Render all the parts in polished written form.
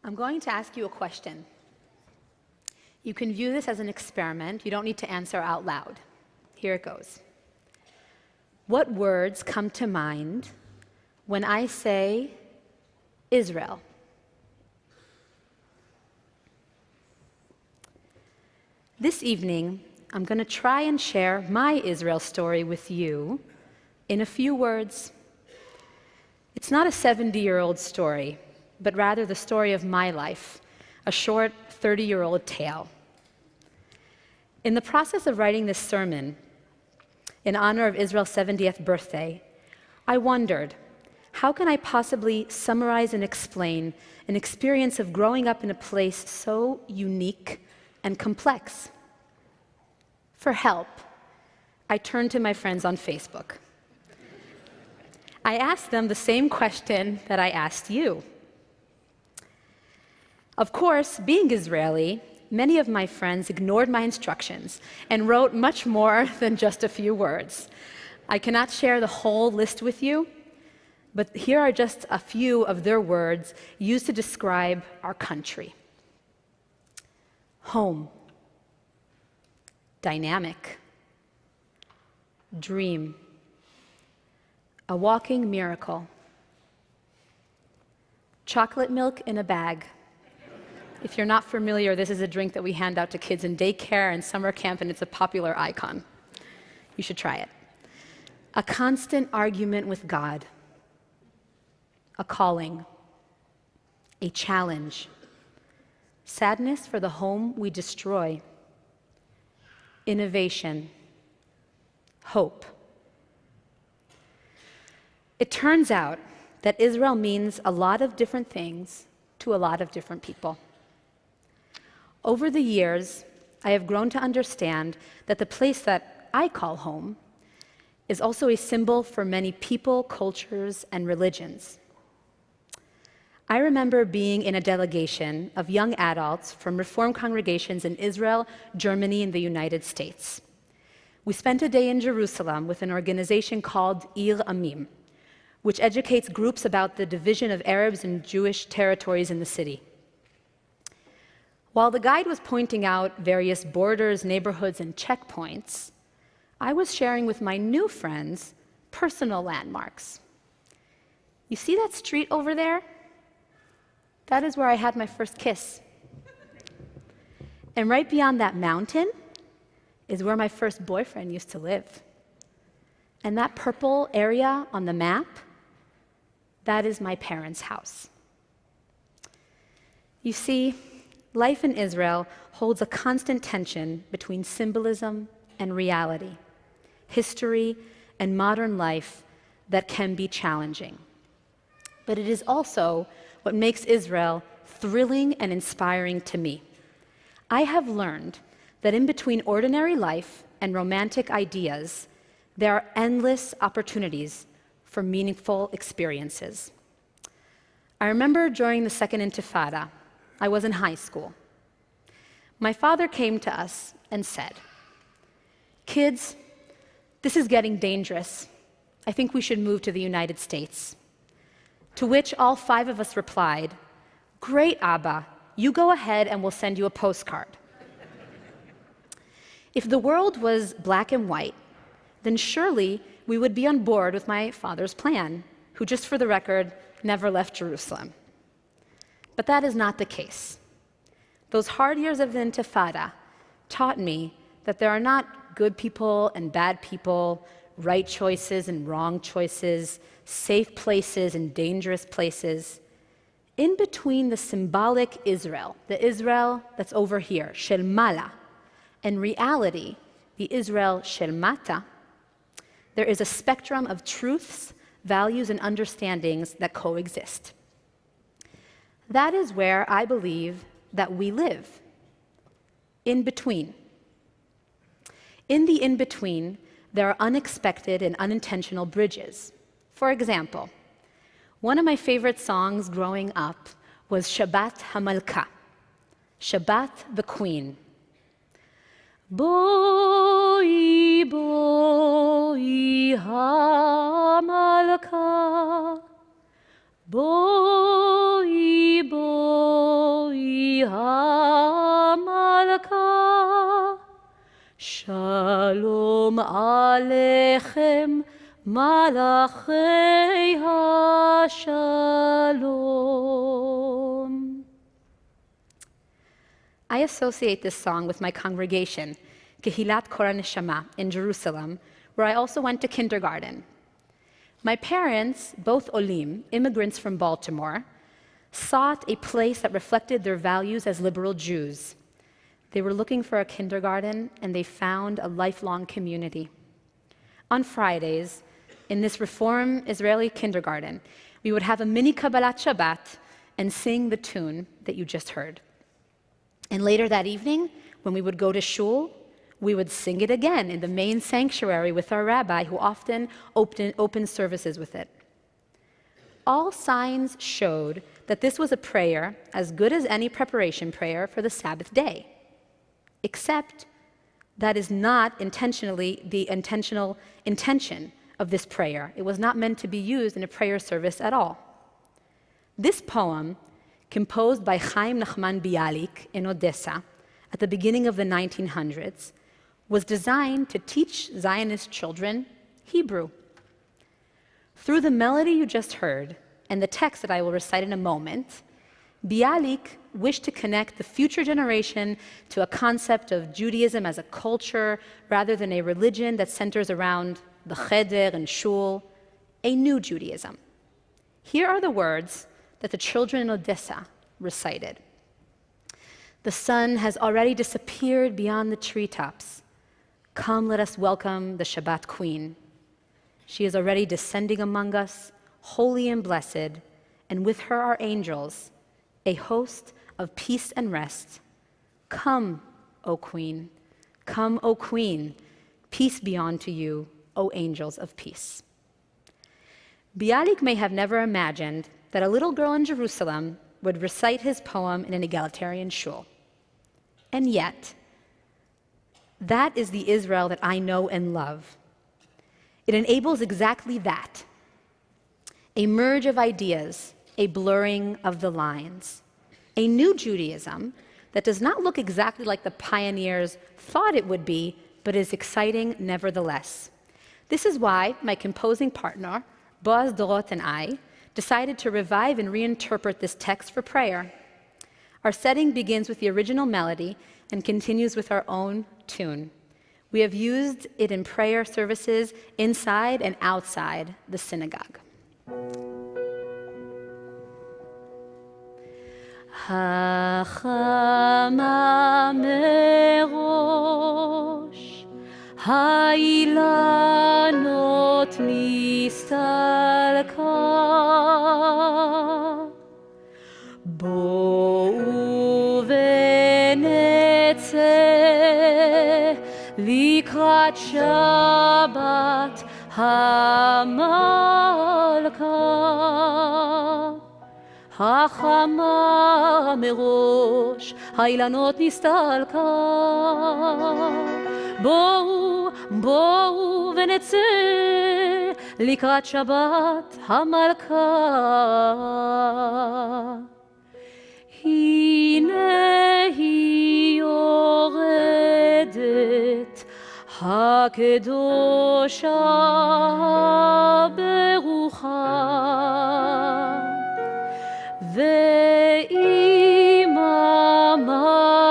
I'm going to ask you a question. You can view this as an experiment. You don't need to answer out loud. Here it goes. What words come to mind when I say Israel? This evening, I'm going to try and share my Israel story with you in a few words. It's not a 70-year-old story, but rather the story of my life, a short 30-year-old tale. In the process of writing this sermon, in honor of Israel's 70th birthday, I wondered, how can I possibly summarize and explain an experience of growing up in a place so unique and complex? For help, I turned to my friends on Facebook. I asked them the same question that I asked you. Of course, being Israeli, many of my friends ignored my instructions and wrote much more than just a few words. I cannot share the whole list with you, but here are just a few of their words used to describe our country. Home. Dynamic. Dream. A walking miracle. Chocolate milk in a bag. If you're not familiar, this is a drink that we hand out to kids in daycare and summer camp, and it's a popular icon. You should try it. A constant argument with God. A calling. A challenge. Sadness for the home we destroy. Innovation. Hope. It turns out that Israel means a lot of different things to a lot of different people. Over the years, I have grown to understand that the place that I call home is also a symbol for many people, cultures, and religions. I remember being in a delegation of young adults from Reform congregations in Israel, Germany, and the United States. We spent a day in Jerusalem with an organization called Ir Amim, which educates groups about the division of Arabs and Jewish territories in the city. While the guide was pointing out various borders, neighborhoods, and checkpoints, I was sharing with my new friends personal landmarks. You see that street over there? That is where I had my first kiss. And right beyond that mountain is where my first boyfriend used to live. And that purple area on the map, that is my parents' house. You see, life in Israel holds a constant tension between symbolism and reality, history and modern life that can be challenging. But it is also what makes Israel thrilling and inspiring to me. I have learned that in between ordinary life and romantic ideas, there are endless opportunities for meaningful experiences. I remember during the Second Intifada, I was in high school. My father came to us and said, "Kids, this is getting dangerous. I think we should move to the United States." To which all 5 of us replied, "Great, Abba, you go ahead and we'll send you a postcard." If the world was black and white, then surely we would be on board with my father's plan, who, just for the record, never left Jerusalem. But that is not the case. Those hard years of the Intifada taught me that there are not good people and bad people, right choices and wrong choices, safe places and dangerous places. In between the symbolic Israel, the Israel that's over here, Shel Mala, and reality, the Israel Shel Mata, there is a spectrum of truths, values, and understandings that coexist. That is where I believe that we live, in between. In the in-between, there are unexpected and unintentional bridges. For example, one of my favorite songs growing up was Shabbat HaMalka, Shabbat the Queen. Boi, boi, HaMalka, boi, boi, Shalom Aleichem, Malachei HaShalom. I associate this song with my congregation, Kehilat Kora Neshama, in Jerusalem, where I also went to kindergarten. My parents, both Olim, immigrants from Baltimore, sought a place that reflected their values as liberal Jews. They were looking for a kindergarten, and they found a lifelong community. On Fridays, in this Reform Israeli kindergarten, we would have a mini Kabbalat Shabbat and sing the tune that you just heard. And later that evening, when we would go to shul, we would sing it again in the main sanctuary with our rabbi, who often opened services with it. All signs showed that this was a prayer as good as any preparation prayer for the Sabbath day, except that is not intentionally the intentional intention of this prayer. It was not meant to be used in a prayer service at all. This poem, composed by Chaim Nachman Bialik in Odessa at the beginning of the 1900s, was designed to teach Zionist children Hebrew. Through the melody you just heard and the text that I will recite in a moment, Bialik wished to connect the future generation to a concept of Judaism as a culture rather than a religion that centers around the cheder and shul, a new Judaism. Here are the words that the children in Odessa recited. The sun has already disappeared beyond the treetops. Come, let us welcome the Shabbat Queen. She is already descending among us, holy and blessed, and with her are angels, a host of peace and rest. Come, O Queen. Come, O Queen. Peace be unto you, O angels of peace. Bialik may have never imagined that a little girl in Jerusalem would recite his poem in an egalitarian shul. And yet, that is the Israel that I know and love. It enables exactly that, a merge of ideas, a blurring of the lines, a new Judaism that does not look exactly like the pioneers thought it would be, but is exciting nevertheless. This is why my composing partner, Boaz Dorot, and I decided to revive and reinterpret this text for prayer. Our setting begins with the original melody and continues with our own tune. We have used it in prayer services inside and outside the synagogue. Hachama merosh, ha'ilanot nistalka, bo'u v'netzeh likrat Shabbat hamalka. החמה מראש, האילנות נסתלקה. בואו ונצא לקראת שבת המלכה. הנה היא יורדת, הקדושה ברוחה. ועם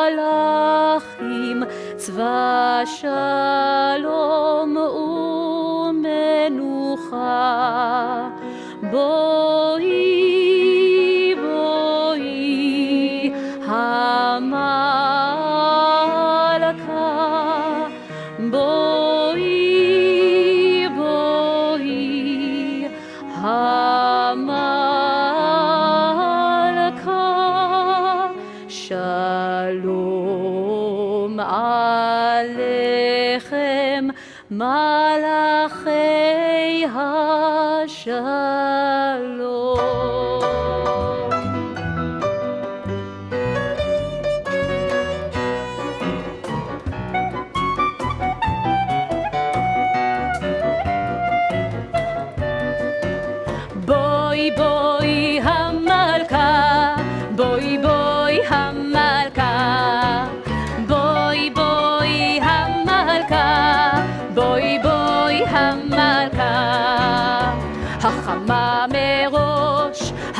המלאכים צבא שלום ומנוחה. בואי בואי המלכה, בואי בואי המלכה. Shalom Aleichem, Malachei HaShalom. Boi boi hamalka, boi boi hamalka, boi boi hamalka.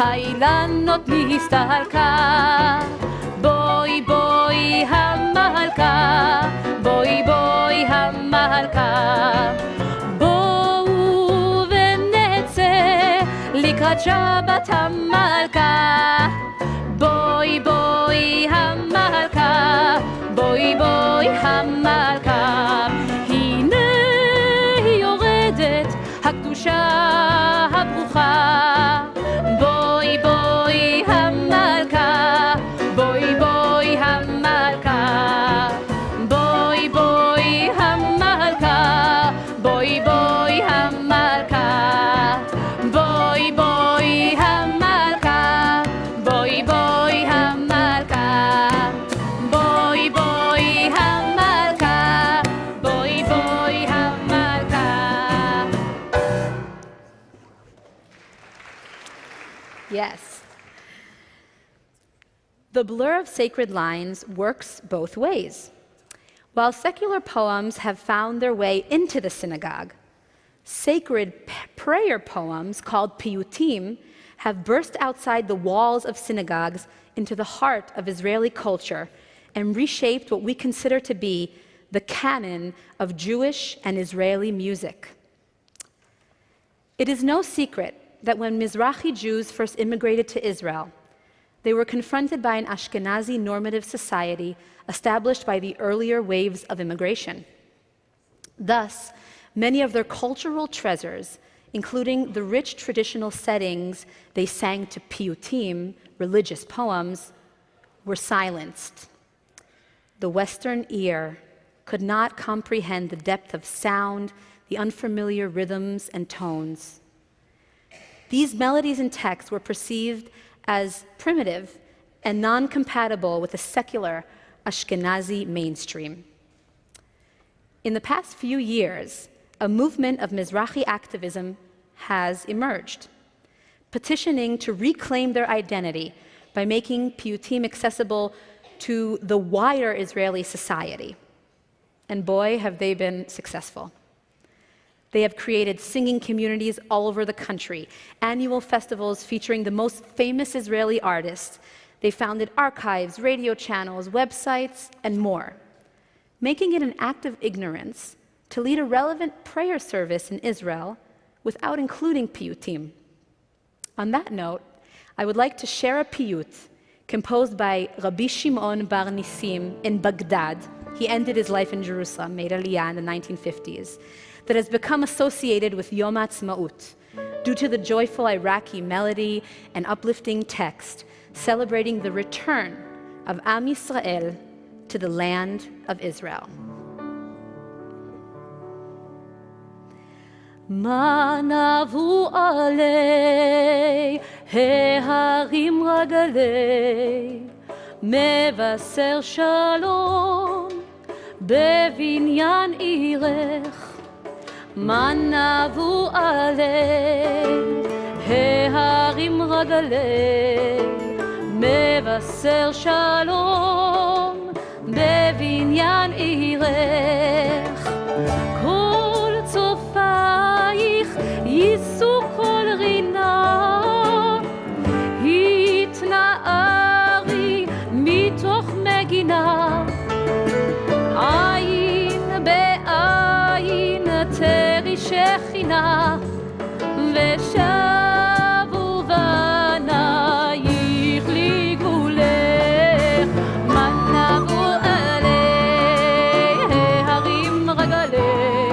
האילנות נסתלקה, בואי בואי המלכה, בואי בואי המלכה, בואו ונצא לקראת שבת המלכה, בואי בואי המלכה, בואי בואי המלכה, הנה היא יורדת הקדושה הברוכה, בואי בואי המלכה, בואי בואי המלכה, בואי בואי המלכה, בואי בואי המלכה, בואי בואי המלכה, בואי בואי המלכה, בואי בואי המלכה, בואי בואי המלכה. Yes. The blur of sacred lines works both ways. While secular poems have found their way into the synagogue, sacred prayer poems called piyutim have burst outside the walls of synagogues into the heart of Israeli culture and reshaped what we consider to be the canon of Jewish and Israeli music. It is no secret that when Mizrahi Jews first immigrated to Israel, they were confronted by an Ashkenazi normative society established by the earlier waves of immigration. Thus, many of their cultural treasures, including the rich traditional settings they sang to piyutim, religious poems, were silenced. The Western ear could not comprehend the depth of sound, the unfamiliar rhythms and tones. These melodies and texts were perceived as primitive and non-compatible with the secular Ashkenazi mainstream. In the past few years, a movement of Mizrahi activism has emerged, petitioning to reclaim their identity by making piyutim accessible to the wider Israeli society. And boy, have they been successful. They have created singing communities all over the country, annual festivals featuring the most famous Israeli artists. They founded archives, radio channels, websites, and more, making it an act of ignorance to lead a relevant prayer service in Israel without including piyutim. On that note, I would like to share a piyut composed by Rabbi Shimon Bar Nisim in Baghdad. He ended his life in Jerusalem, made Aliyah in the 1950s, that has become associated with Yom HaAtzmaut due to the joyful Iraqi melody and uplifting text celebrating the return of Am Yisrael to the land of Israel. מה נבו עלי ההרים רגלי מבשר שלום בבניין עירך מה נבו עלי ההרים רגלי מבשר שלום בבניין עירך כל צופייך יישאו כל רינה התנערי מתוך מגינה עין בעין תרי שכינה ושבו בנייך לגבולך מה נבו עלי ההרים רגלי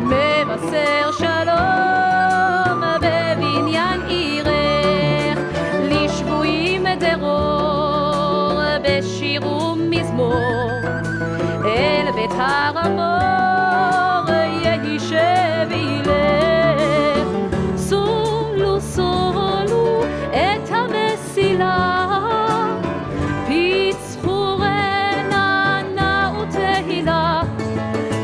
מבשר שלום בבניין עירך לשבויים דרור בשיר ומזמור אל בית הרמור יישב ילך סולו סולו את המסילה פיצחו רננה ותהילה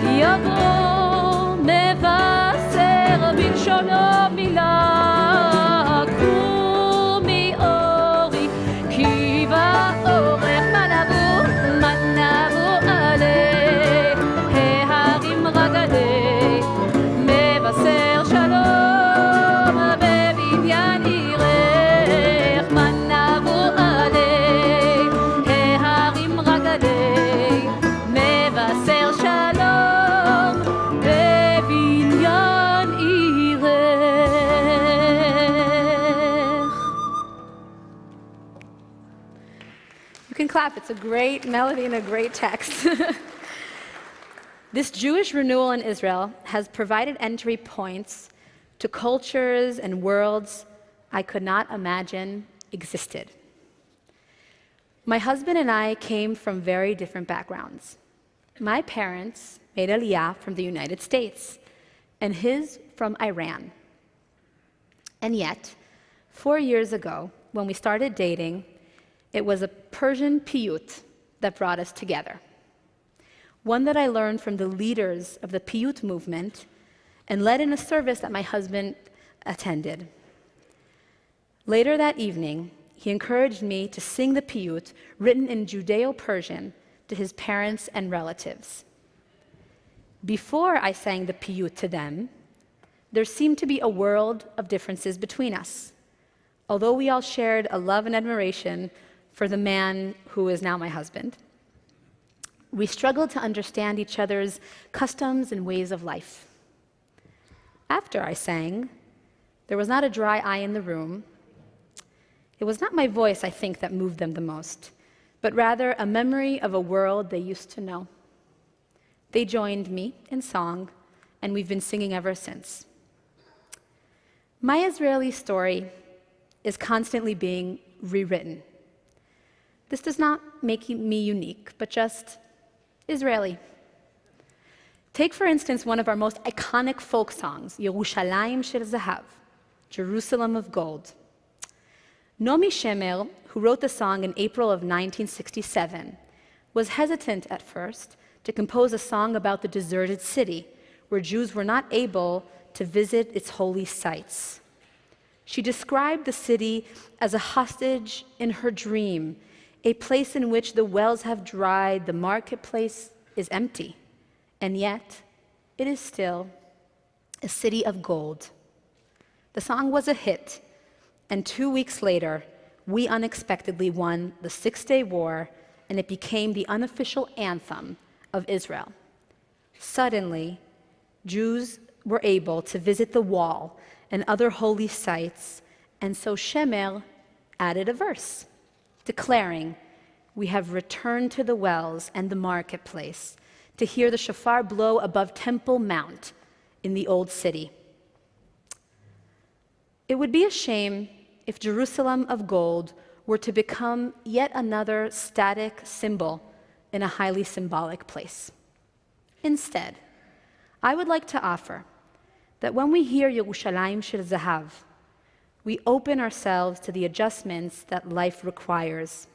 יבוא מבשר בלשונו מילה קומי אורי כי באורך מה נבו עלי ההרים רגלי מבשר You can clap. It's a great melody and a great text. This Jewish renewal in Israel has provided entry points to cultures and worlds I could not imagine existed. My husband and I came from very different backgrounds. My parents made Aliyah from the United States, and his from Iran. And yet, 4 years ago, when we started dating, it was a Persian piyut that brought us together. One that I learned from the leaders of the piyut movement and led in a service that my husband attended. Later that evening, he encouraged me to sing the piyut written in Judeo-Persian to his parents and relatives. Before I sang the piyut to them, there seemed to be a world of differences between us. Although we all shared a love and admiration for the man who is now my husband, we struggled to understand each other's customs and ways of life. After I sang, there was not a dry eye in the room. It was not my voice, I think, that moved them the most, but rather a memory of a world they used to know. They joined me in song, and we've been singing ever since. My Israeli story is constantly being rewritten. This does not make me unique, but just Israeli. Take, for instance, one of our most iconic folk songs, Yerushalayim Shel Zahav, Jerusalem of Gold. Nomi Shemer, who wrote the song in April of 1967, was hesitant at first to compose a song about the deserted city, where Jews were not able to visit its holy sites. She described the city as a hostage in her dream, a place in which the wells have dried, the marketplace is empty, and yet it is still a city of gold. The song was a hit, and 2 weeks later, we unexpectedly won the Six-Day War, and it became the unofficial anthem of Israel. Suddenly, Jews were able to visit the wall and other holy sites, and so Shemer added a verse, declaring, "We have returned to the wells and the marketplace to hear the shofar blow above Temple Mount in the old city." It would be a shame if Jerusalem of gold were to become yet another static symbol in a highly symbolic place. Instead, I would like to offer that when we hear Yerushalayim Shel Zahav, we open ourselves to the adjustments that life requires,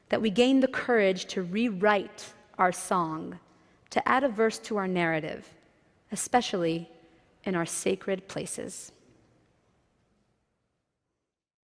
that we gain the courage to rewrite our song, to add a verse to our narrative, especially in our sacred places.